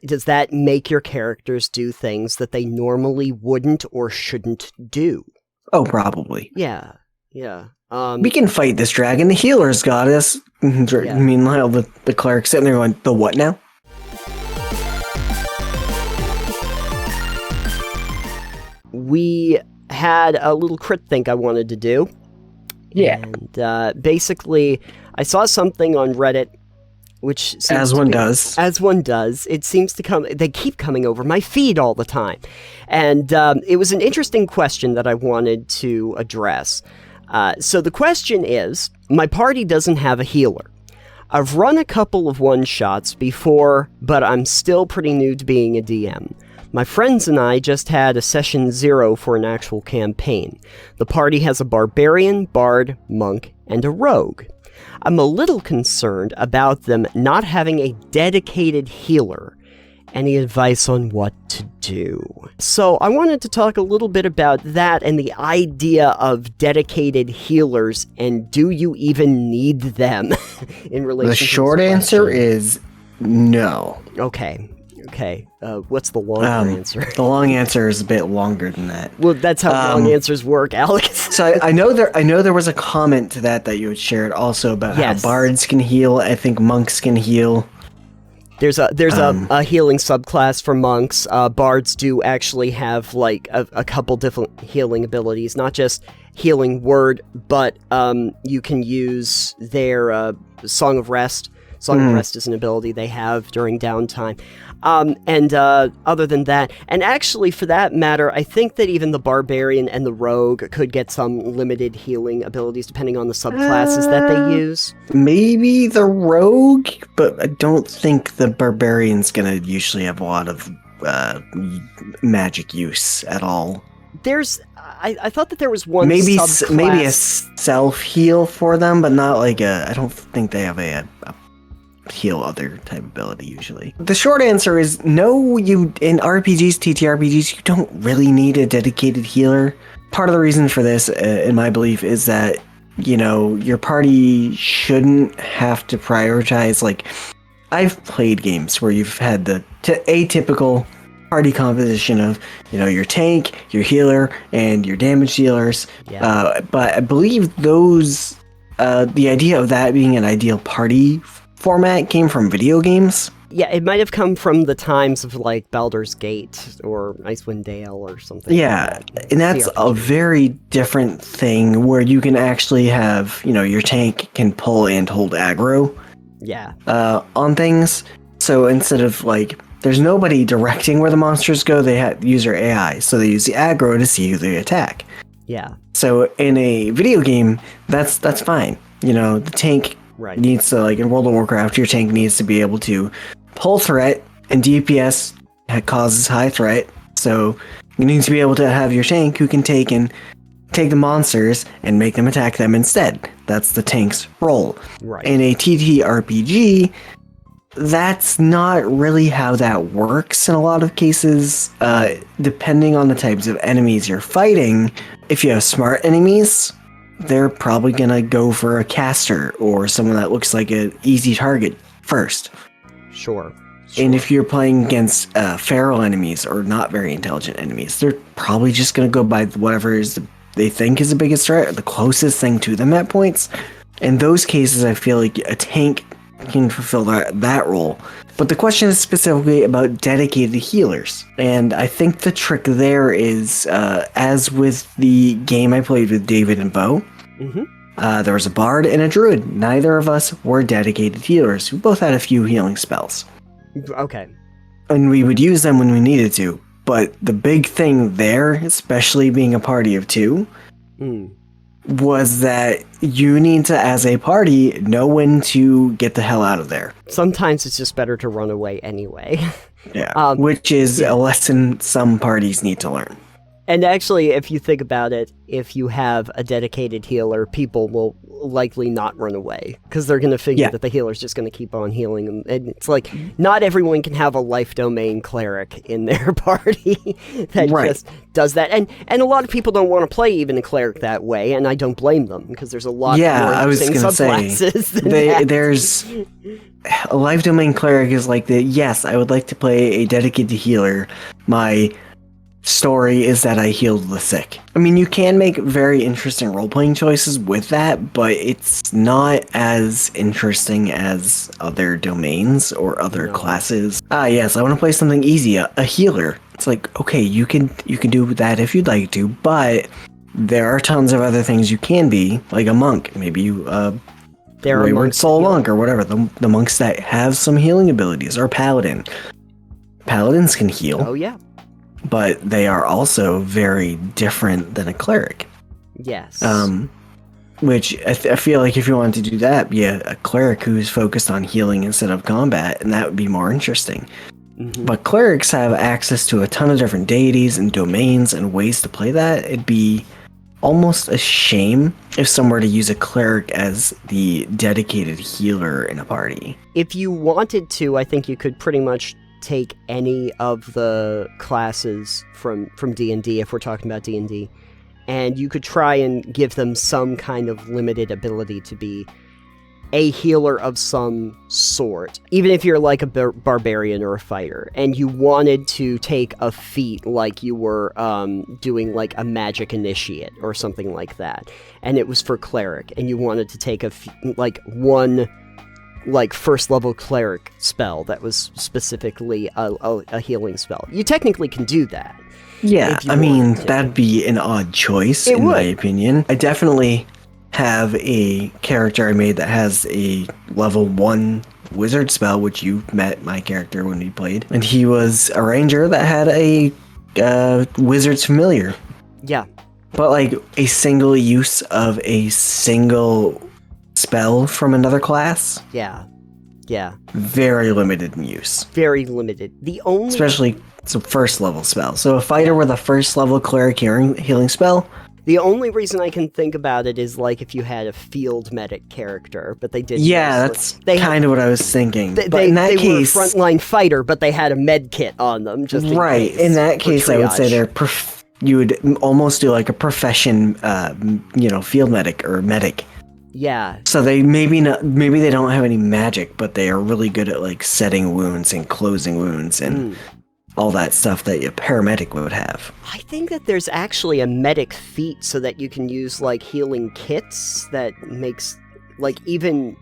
Does that make your characters do things that they normally wouldn't or shouldn't do? Oh, probably. Yeah. We can fight this dragon. The healer's got us. Yeah. Meanwhile, the cleric's sitting there going, the what now? We had a little crit think I wanted to do. Yeah. And basically, I saw something on Reddit, which seems As one does. As one does. It seems to come... They keep coming over my feed all the time. And it was an interesting question that I wanted to address. So the question is, my party doesn't have a healer. I've run a couple of one-shots before, but I'm still pretty new to being a DM. My friends and I just had a session 0 for an actual campaign. The party has a barbarian, bard, monk, and a rogue. I'm a little concerned about them not having a dedicated healer. Any advice on what to do? So I wanted to talk a little bit about that and the idea of dedicated healers, and do you even need them in relation to The short answer is no. Okay. What's the long answer? The long answer is a bit longer than that. Well, that's how long answers work, Alex. So I know there was a comment to that you had shared also about how bards can heal. I think monks can heal. There's a healing subclass for monks. Bards do actually have like a couple different healing abilities, not just healing word, but you can use their Song of Rest. Song of Rest is an ability they have during downtime. And other than that, and actually for that matter, I think that even the Barbarian and the Rogue could get some limited healing abilities depending on the subclasses that they use. Maybe the Rogue, but I don't think the Barbarian's gonna usually have a lot of magic use at all. I thought that there was one subclass. Maybe a self-heal for them, but not like I don't think they have a heal other type ability usually. The short answer is no. You in RPGs, TTRPGs, you don't really need a dedicated healer. Part of the reason for this, in my belief, is that your party shouldn't have to prioritize. Like, I've played games where you've had the atypical party composition of your tank, your healer, and your damage dealers. Yeah. But I believe those the idea of that being an ideal party format came from video games. Yeah, it might have come from the times of like Baldur's Gate or Icewind Dale or something. Yeah, like and that's a very different thing where you can actually have, your tank can pull and hold aggro. Yeah. On things. So instead of like, there's nobody directing where the monsters go, they use their AI. So they use the aggro to see who they attack. Yeah. So in a video game, that's fine. The tank needs to, like in World of Warcraft, your tank needs to be able to pull threat, and DPS causes high threat. So you need to be able to have your tank who can take the monsters and make them attack them instead. That's the tank's role. Right. In a TTRPG, that's not really how that works in a lot of cases. Depending on the types of enemies you're fighting, if you have smart enemies, they're probably gonna go for a caster or someone that looks like an easy target first. Sure. And if you're playing against feral enemies or not very intelligent enemies, they're probably just gonna go by whatever they think is the biggest threat, or the closest thing to them at points. In those cases, I feel like a tank can fulfill that role. But the question is specifically about dedicated healers. And I think the trick there is, as with the game I played with David and Bo, there was a bard and a druid. Neither of us were dedicated healers. We both had a few healing spells. Okay. And we would use them when we needed to. But the big thing there, especially being a party of two, was that you need to, as a party, know when to get the hell out of there. Sometimes it's just better to run away anyway. Yeah, which is a lesson some parties need to learn. And actually, if you think about it, if you have a dedicated healer, people will likely not run away because they're going to figure that the healer's just going to keep on healing them. And it's like, not everyone can have a life domain cleric in their party that just does that. And a lot of people don't want to play even a cleric that way, and I don't blame them because there's a lot more interesting subclasses than that. There's a life domain cleric is like yes, I would like to play a dedicated healer. My story is that I healed the sick. I mean, you can make very interesting role-playing choices with that, but it's not as interesting as other domains or other classes. Yes, I want to play something easy, a healer. It's like, okay, you can do that if you'd like to, but there are tons of other things you can be, like a monk. Maybe you Wayward Soul Monk or whatever. The monks that have some healing abilities, or paladin. Paladins can heal. Oh yeah. But they are also very different than a cleric. Yes. Which I feel like if you wanted to do that, a cleric who's focused on healing instead of combat, and that would be more interesting. Mm-hmm. But clerics have access to a ton of different deities and domains and ways to play that. It'd be almost a shame if someone were to use a cleric as the dedicated healer in a party. If you wanted to, I think you could pretty much take any of the classes from D&D, if we're talking about D&D, and you could try and give them some kind of limited ability to be a healer of some sort, even if you're like a barbarian or a fighter, and you wanted to take a feat like you were doing like a magic initiate or something like that, and it was for cleric, and you wanted to take one first level cleric spell that was specifically a healing spell. You technically can do that. Yeah, I mean, that'd be an odd choice in my opinion. I definitely have a character I made that has a level 1 wizard spell, which you met my character when we played. And he was a ranger that had a wizard's familiar. Yeah. But like a single use of a single spell from another class? Yeah. Very limited in use. Very limited. Especially it's a first level spell. So a fighter with a first level cleric healing spell. The only reason I can think about it is like if you had a field medic character, but they didn't. Yeah, that's kind of what I was thinking. But in that case, they were a frontline fighter, but they had a med kit on them. Just in that case, I would say you would almost do like a profession, field medic or medic. Yeah. So they maybe they don't have any magic, but they are really good at like setting wounds and closing wounds and all that stuff that a paramedic would have. I think that there's actually a medic feat so that you can use like healing kits that makes like even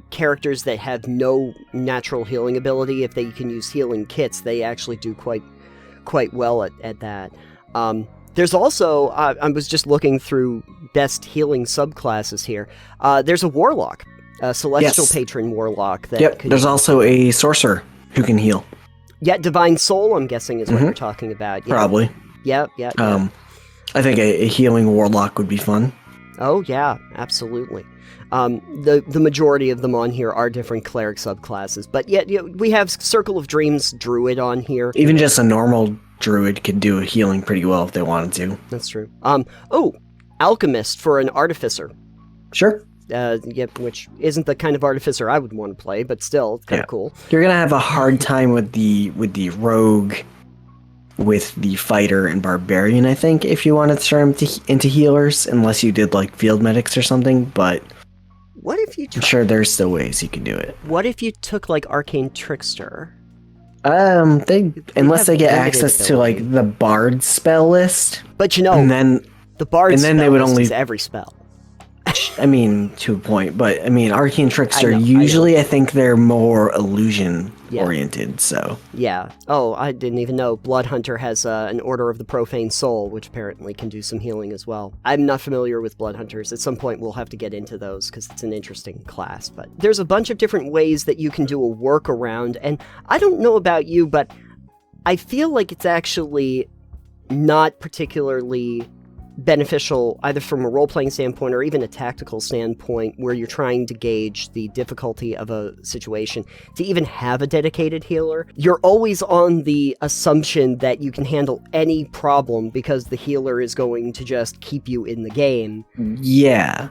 characters that have no natural healing ability, if they can use healing kits, they actually do quite well at that. There's also, I was just looking through best healing subclasses here. There's a warlock, a celestial patron warlock. There's also a sorcerer who can heal. Yeah, divine soul, I'm guessing, is what you're talking about. Yeah. Probably. Yeah. I think a healing warlock would be fun. Oh, yeah, absolutely. The majority of them on here are different cleric subclasses, but yet we have Circle of Dreams druid on here. Even just a normal druid could do a healing pretty well if they wanted to. That's true. Alchemist for an artificer. Sure. Which isn't the kind of artificer I would want to play, but still, it's kind of cool. You're gonna have a hard time with the rogue, with the fighter and barbarian, I think, if you wanted to turn them into healers, unless you did like field medics or something. But what if you? I'm sure there's still ways you can do it. What if you took like arcane trickster? Unless they get access to like the bard spell list, but and then the bard spell they would list only is every spell. I mean, to a point, but I mean, Arcane Trickster, I think they're more illusion-oriented, so... Yeah. Oh, I didn't even know. Bloodhunter has an Order of the Profane Soul, which apparently can do some healing as well. I'm not familiar with Bloodhunters. At some point, we'll have to get into those, because it's an interesting class, but there's a bunch of different ways that you can do a workaround, and I don't know about you, but I feel like it's actually not particularly beneficial either from a role-playing standpoint or even a tactical standpoint where you're trying to gauge the difficulty of a situation to even have a dedicated healer. You're always on the assumption that you can handle any problem because the healer is going to just keep you in the game. Yeah.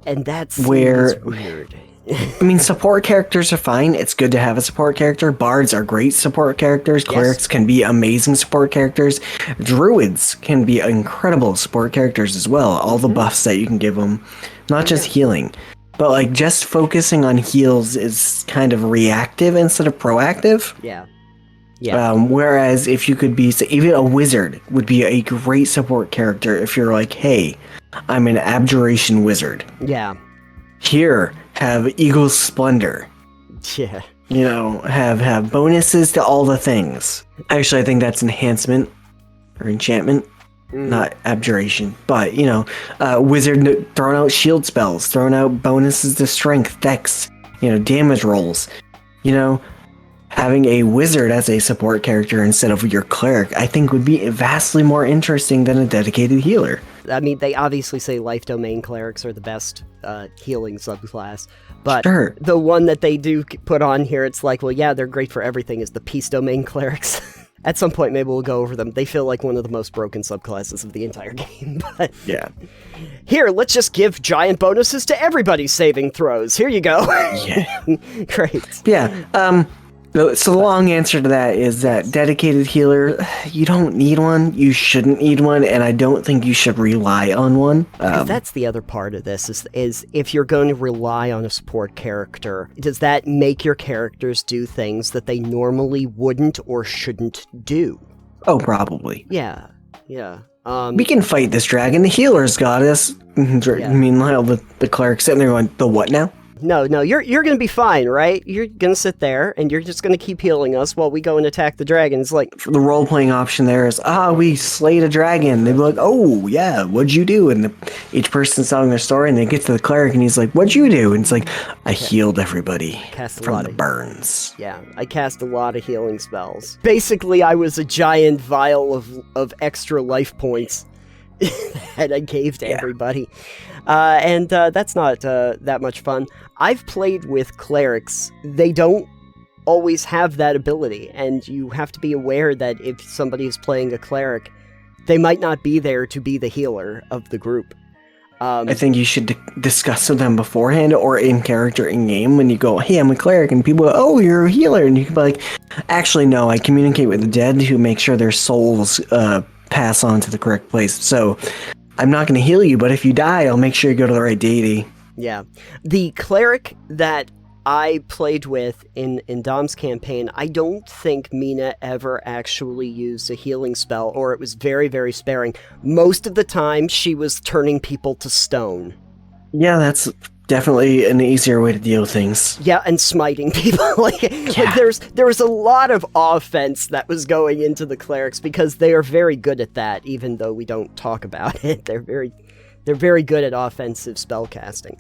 And that's weird. I mean, support characters are fine. It's good to have a support character. Bards are great support characters. Clerics can be amazing support characters. Druids can be incredible support characters as well. All the buffs that you can give them, not just healing. But, like, just focusing on heals is kind of reactive instead of proactive. Yeah. Whereas if you could be, even a wizard would be a great support character if you're like, hey, I'm an abjuration wizard. Yeah. Here, have Eagle's Splendor. Yeah. You know, have bonuses to all the things. Actually, I think that's enhancement or enchantment, not abjuration. But, you know, wizard throwing out shield spells, throwing out bonuses to strength, dex, you know, damage rolls. You know, having a wizard as a support character instead of your cleric, I think would be vastly more interesting than a dedicated healer. I mean, they obviously say life domain clerics are the best healing subclass, but the one that they do put on here, it's like, well, yeah, they're great for everything, is the peace domain clerics. At some point, maybe we'll go over them. They feel like one of the most broken subclasses of the entire game, but... Yeah. Here, let's just give giant bonuses to everybody's saving throws. Here you go. Yeah. Great. Yeah, so the long answer to that is that dedicated healer, you don't need one, you shouldn't need one, and I don't think you should rely on one. That's the other part of this, is if you're going to rely on a support character, does that make your characters do things that they normally wouldn't or shouldn't do? Oh, probably. Yeah. We can fight this dragon, the healer's got us. Meanwhile, the cleric's sitting there going, the what now? No, you're going to be fine, right? You're going to sit there, and you're just going to keep healing us while we go and attack the dragons. Like, the role-playing option there is, we slayed a dragon. They'd be like, oh, yeah, what'd you do? And each person's telling their story, and they get to the cleric, and he's like, what'd you do? And it's like, I healed everybody from the burns. Yeah, I cast a lot of healing spells. Basically, I was a giant vial of extra life points that I gave to everybody. And that's not that much fun. I've played with clerics. They don't always have that ability, and you have to be aware that if somebody is playing a cleric, they might not be there to be the healer of the group. I think you should discuss with them beforehand or in character in-game when you go, hey, I'm a cleric, and people go, oh, you're a healer, and you can be like, actually, no, I communicate with the dead who make sure their souls pass on to the correct place, so... I'm not going to heal you, but if you die, I'll make sure you go to the right deity. Yeah. The cleric that I played with in Dom's campaign, I don't think Mina ever actually used a healing spell, or it was very, very sparing. Most of the time, she was turning people to stone. Yeah, that's definitely an easier way to deal with things. Yeah, and smiting people. like there was a lot of offense that was going into the clerics because they are very good at that, even though we don't talk about it. They're very good at offensive spellcasting.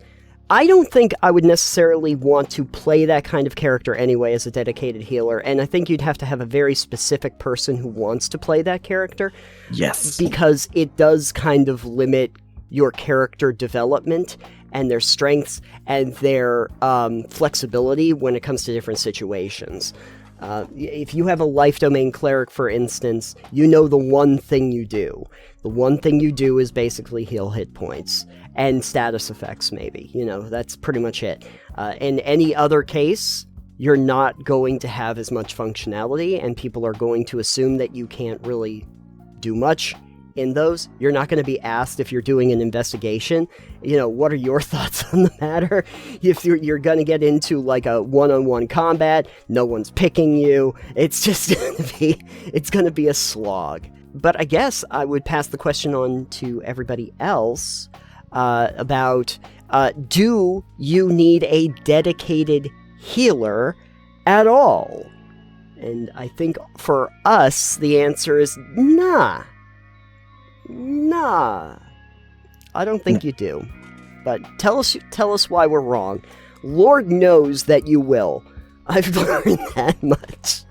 I don't think I would necessarily want to play that kind of character anyway as a dedicated healer, and I think you'd have to have a very specific person who wants to play that character. Yes. Because it does kind of limit your character development and their strengths and their flexibility when it comes to different situations. If you have a life domain cleric, for instance, you know the one thing you do. The one thing you do is basically heal hit points and status effects, maybe. You know, that's pretty much it. In any other case, you're not going to have as much functionality, and people are going to assume that you can't really do much in those. You're not going to be asked if you're doing an investigation, you know, what are your thoughts on the matter? If you're going to get into like a one-on-one combat, no one's picking you. It's just going to be a slog. But I guess I would pass the question on to everybody else about do you need a dedicated healer at all? And I think for us, the answer is nah. I don't think you do. But tell us why we're wrong. Lord knows that you will. I've learned that much.